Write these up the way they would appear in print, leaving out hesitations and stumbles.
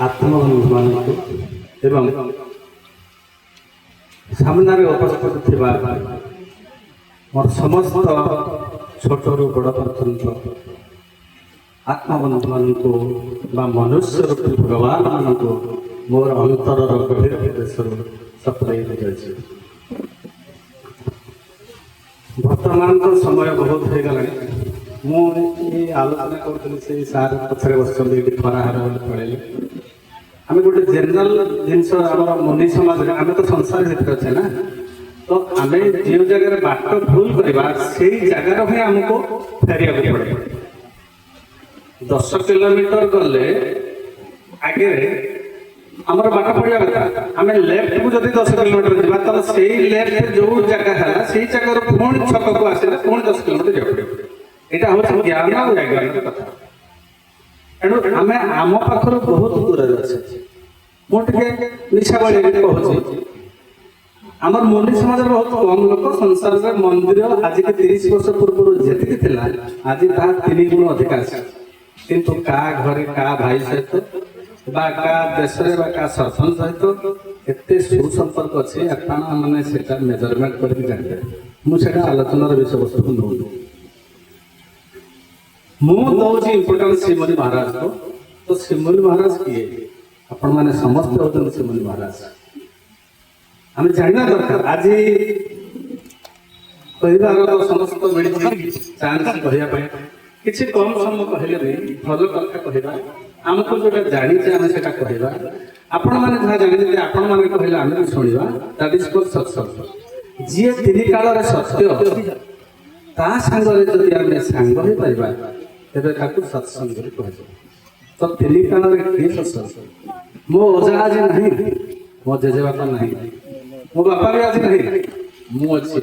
ଆତ୍ମବନ୍ଧୁମାନଙ୍କୁ ଏବଂ ସାମ୍ନାରେ ଉପସ୍ଥିତ ଥିବା ମୋର ସମସ୍ତ ଛୋଟରୁ ବଡ଼ ପର୍ଯ୍ୟନ୍ତ ଆତ୍ମବନ୍ଧୁମାନଙ୍କୁ ବା ମନୁଷ୍ୟ ରୂପୀ ଭଗବାନମାନଙ୍କୁ ମୋର ଅନ୍ତରର ଗଭୀର ପ୍ରଦେଶରୁ ସଫଳେଇ ଦିଆଯାଇଛି। ବର୍ତ୍ତମାନ ତ ସମୟ ବହୁତ ହେଇଗଲାଣି। ମୁଁ ଏଇ ଆଲୋଚନା କରୁଥିଲି ସେଇ ସାର୍ ପଛରେ ବସିଛନ୍ତି, ଏଠି ଖରାହାର ବୋଲି ପଳେଇଲେ। ଆମେ ଗୋଟେ ଜେନେରାଲ ଜିନିଷ ଆମର ମୁନି ସମାଜରେ ଆମେ ତ ସଂସାର ଭିତରେ ଅଛେ ନା, ତ ଆମେ ଯେଉଁ ଜାଗାରେ ବାଟ ଭୁଲ କରିବା ସେଇ ଜାଗାର ହିଁ ଆମକୁ ଫେରିବାକୁ ପଡେ। 10 କିଲୋମିଟର ଗଲେ ଆଗରେ ଆମର ବାଟ ପଡ଼ିବା କଥା। ଆମେ ଲେଫ୍ଟକୁ ଯଦି 10 କିଲୋମିଟର ଯିବା ତାହେଲେ ସେଇ ଲେଫ୍ଟ ଯୋଉ ଜାଗା ହେଲା ସେଇ ଜାଗାରୁ ପୁଣି ଛକକୁ ଆସିଲେ ପୁଣି 10 କିଲୋମିଟର ଯିବାକୁ ପଡ଼ିବ। ଏଇଟା ହଉଛି ଜ୍ଞାନ ଆଉ ବୈଜ୍ଞାନିକ କଥା। ତେଣୁ ଆମେ ଆମ ପାଖରୁ ବହୁତ ଦୂରରେ ଅଛେ। ମୁଁ ଟିକେ ନିଶା ବଳିରେ କହୁଛି, ଆମର ମୁନି ସମାଜରେ ବହୁତ କମ ଲୋକ ସଂସାରରେ ମନ୍ଦିର ଆଜିକି 30 ବର୍ଷ ପୂର୍ବରୁ ଯେତିକି ଥିଲା ଆଜି ତାହା 3 ଗୁଣ ଅଧିକା ଅଛି। କିନ୍ତୁ କାହା ଘରେ କାହା ଭାଇ ସହିତ ବା କାହା ଦେଶରେ ବା କାହା ସରପଞ୍ଚ ସହିତ ଏତେ ସୁସମ୍ପର୍କ ଅଛି ଆପଣ ମାନେ ସେଟା ମେଜରମେଣ୍ଟ କରିକି ଜାଣିବେ। ମୁଁ ସେଟା ଆଲୋଚନାର ବିଷୟବସ୍ତୁକୁ ନଉନି। ମୁଁ ଦଉଛି ଇମ୍ପୋର୍ଟାନ୍ସ ଶ୍ରୀମୁନି ମହାରାଜକୁ। ତ ଶ୍ରୀମୁନି ମହାରାଜ କିଏ? ଆପଣ ମାନେ ସମସ୍ତେ ହଉଛନ୍ତି ଶ୍ରୀମୁନି ମହାରାଜ। ଆମେ ଜାଣିବା ଦରକାର। ଆଜି କହିବାର ସମସ୍ତ ମିଳିଛି ଚାନ୍ସ କହିବା ପାଇଁ, କିଛି କମ ସମୟ କହିଲେ ବି ଭଲ କଥା କହିବା। ଆମକୁ ଯୋଉଟା ଜାଣିଛେ ଆମେ ସେଟା କହିବା। ଆପଣମାନେ ଯାହା ଜାଣିଛନ୍ତି ଆପଣମାନେ କହିଲେ ଆମେ ବି ଶୁଣିବା। That is called satsang. ଯିଏ 3 କାଳରେ ସତ୍ୟ ତା ସାଙ୍ଗରେ ଯଦି ଆମେ ସାଙ୍ଗ ହେଇପାରିବା ତେବେ ତାକୁ ସତ୍ସଙ୍ଗ ବୋଲି କୁହାଯାଏ। ତ 3 କାଳରେ କିଏ ସତ୍ସଙ୍ଗ? ମୋ ଅଜା ଆଜି ନାହିଁ, ମୋ ଜେଜେବାପା ନାହିଁ, ମୋ ବାପା ବି ଆଜି ନାହିଁ, ମୁଁ ଅଛି।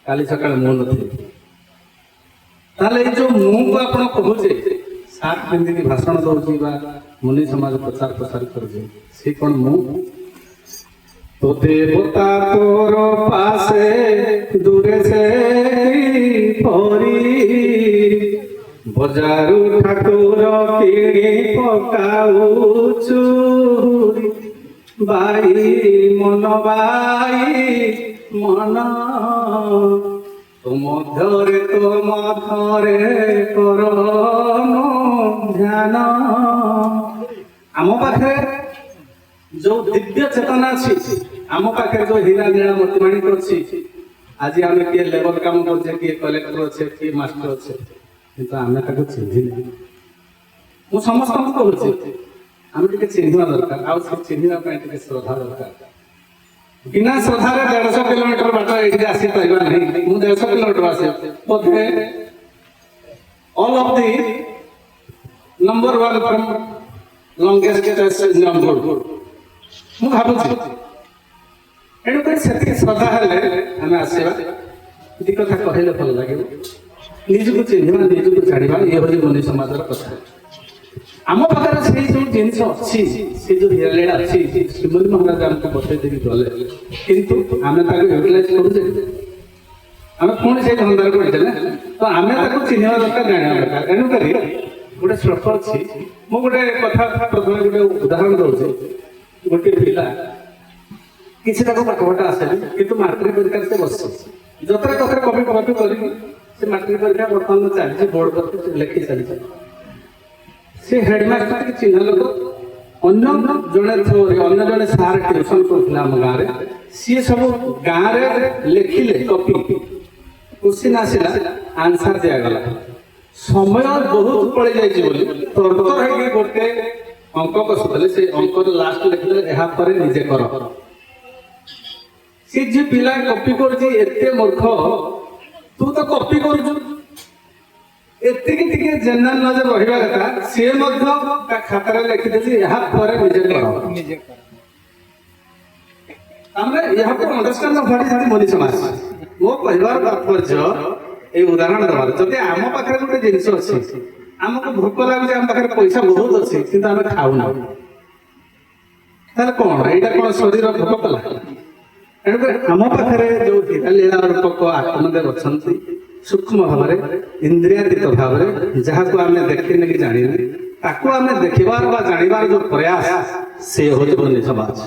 କାଲି ସକାଳେ ମୁଁ ନଥିଲି। ତାହେଲେ ଏଇ ଯୋଉ ମୁଁକୁ ଆପଣ କହୁଛେ, ସାର୍ଟ ପିନ୍ଧିକି ଭାଷଣ ଦଉଛି ବା ମୁନି ସମାଜ ପ୍ରଚାର ପ୍ରସାର କରୁଛି, ସେ କଣ ମୁଁ? তো দেবতা তোর পাশে দূরে সে পরি বজারু ঠাকুর কিনি পকাউছু বাই মন তো মধ্যরে করন ধ্যান। आम पाखे जो दिव्य चेतना अच्छी, आम पाखे जो हीरा नीला मोतीमाणिक अच्छी, आज आम किए लेबर काम करे, किए कलेक्टर अच्छे, किए मास्टर अच्छे, किंतु आम चिन्ह मु समस्त कहूँ आम टे चिन्हवा दरकार। आउ चिन्हवाई श्रद्धा दरकार। बिना श्रद्धा 150 किलोमीटर बाट ये आसी पाइबा नहीं। मुझे 150 किलोमीटर आसे बोधे all of the number 1 from longest number मु भावुची। एणुक श्रद्धा हेले आम आसवा दी कथा कहले भल लगे। निजक चिन्हवा निजक जाना ये हूँ मुनि समाज कथा। आम पाखे से जो जिनस अच्छी से जो लीला अच्छी श्रीमती महाराज आमको बतई देवी गले, किंतु आम यूटिलाइज करुचे आम पुणी से धंदार पड़े ना। तो आम चिन्हवा दरकार जाना दरकार। एणुक गोटे श्लोक अच्छी मु गोटे कथा प्रथम गोटे उदाहरण दूसरी। गोटे पिला किसी पाठपाठ आसे कि मैट्रिक परीक्षा से बस जतरा कथा कपी कपी कर मैट्रिक परीक्षा बर्तमान चलती बोर्ड पर लिखि चलती। से हेडमास्टर की चिन्ह लोक अन्य जड़े थ्रोरे अन्य जड़े सार ट्यूशन करते आम गाँव में सी सब गाँव में लिखिले कपी क्वेश्चन आसला आंसर दिगला। समय बहुत पड़ जाए तर्तर है गोटे अंक कसुले से अंक लास्ट लिखले यहाँ पर निजे कर। सी जी पिला कपी कर मूर्ख तू तो कपी कर जेनराल नजर रहा कथा सी खातार लिखिदे यहाँ पर निजे कर। अंडरस्टैंड ऑफ व्हाट इज मुनि समाज। मो कहबार तात्पर्य ये उदाहरण दबार जदि आम पाखे गोटे जिनस अच्छी आमको भोक लगे आम पाखे पैसा बहुत अच्छे किंतु आम खाऊना कौन यहाँ कौन शरीर भोक कला। एणुक आम पाखे जो हीरा लीला रूपक आत्मदेव अच्छा सूक्ष्म भाव में इंद्रियातीत भाव में जहाँ को आम देखने की जानी ତାକୁ ଆମେ ଦେଖିବାର ବା ଜାଣିବାର ଯୋଉ ପ୍ରୟାସ ସେ ହଉଛି ବନ୍ଧୁ ସମାଜ।